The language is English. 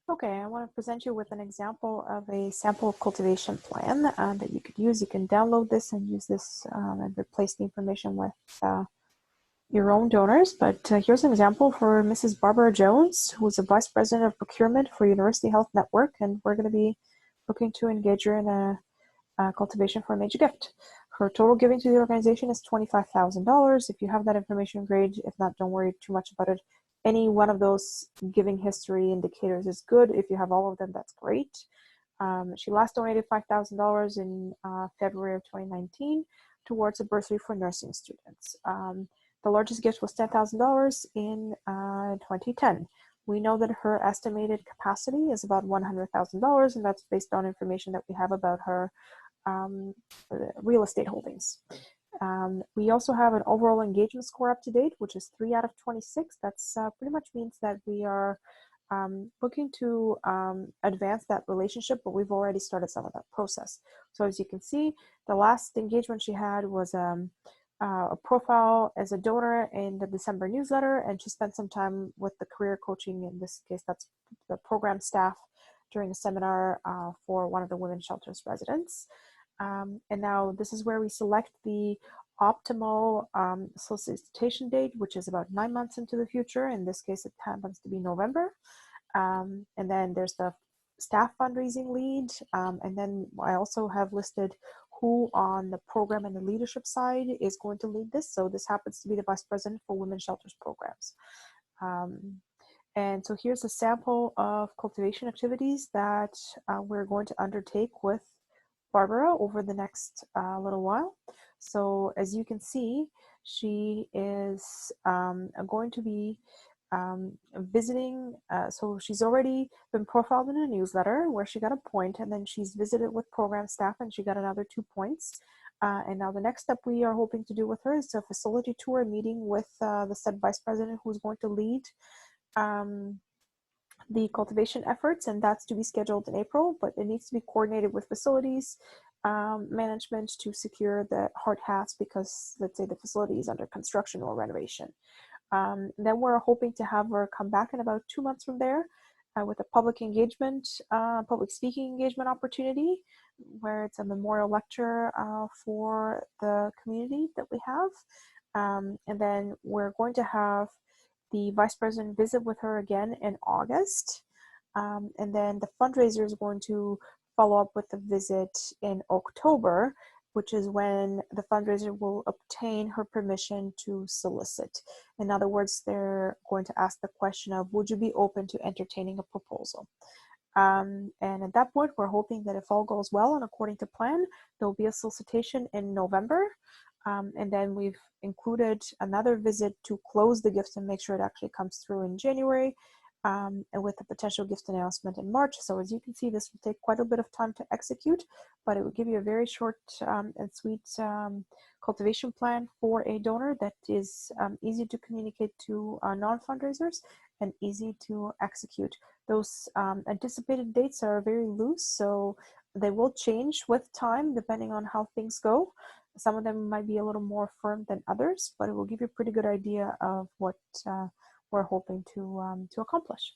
Okay, I want to present you with an example of a sample cultivation plan that you could use. You can download this and use this and replace the information with your own donors. But here's an example for Mrs. Barbara Jones, who's a Vice President of Procurement for University Health Network, and we're going to be looking to engage her in a cultivation for a major gift. Her total giving to the organization is $25,000. If you have that information, great. If not, don't worry too much about it. Any one of those giving history indicators is good. If you have all of them, that's great. She last donated $5,000 in February of 2019 towards a bursary for nursing students. The largest gift was $10,000 in 2010. We know that her estimated capacity is about $100,000, and that's based on information that we have about her real estate holdings. We also have an overall engagement score up to date, which is 3 out of 26. That's pretty much means that we are looking to advance that relationship, but we've already started some of that process. So as you can see, the last engagement she had was a profile as a donor in the December newsletter, and she spent some time with the career coaching, in this case that's the program staff, during a seminar for one of the women's shelters residents. And now this is where we select the optimal solicitation date, which is about 9 months into the future. In this case, it happens to be November. And then there's the staff fundraising lead. And then I also have listed who on the program and the leadership side is going to lead this. So this happens to be the Vice President for Women's Shelters Programs. And so here's a sample of cultivation activities that we're going to undertake with Barbara over the next little while. So as you can see, she is going to be visiting, so she's already been profiled in a newsletter where she got a point, and then she's visited with program staff and she got another 2 points. And now the next step we are hoping to do with her is a facility tour meeting with the said vice president who's going to lead the cultivation efforts, and that's to be scheduled in April, but it needs to be coordinated with facilities management to secure the hard hats because, let's say, the facility is under construction or renovation. Then we're hoping to have her come back in about 2 months from there with a public engagement, public speaking engagement opportunity, where it's a memorial lecture for the community that we have. And then we're going to have the vice president visit with her again in August. And then the fundraiser is going to follow up with the visit in October, which is when the fundraiser will obtain her permission to solicit. In other words, they're going to ask the question of, would you be open to entertaining a proposal? And at that point, we're hoping that if all goes well and according to plan, there'll be a solicitation in November. And then we've included another visit to close the gift and make sure it actually comes through in January, and with a potential gift announcement in March. So as you can see, this will take quite a bit of time to execute, but it will give you a very short and sweet cultivation plan for a donor that is easy to communicate to non-fundraisers and easy to execute. Those anticipated dates are very loose, so they will change with time depending on how things go. Some of them might be a little more firm than others, but it will give you a pretty good idea of what we're hoping to accomplish.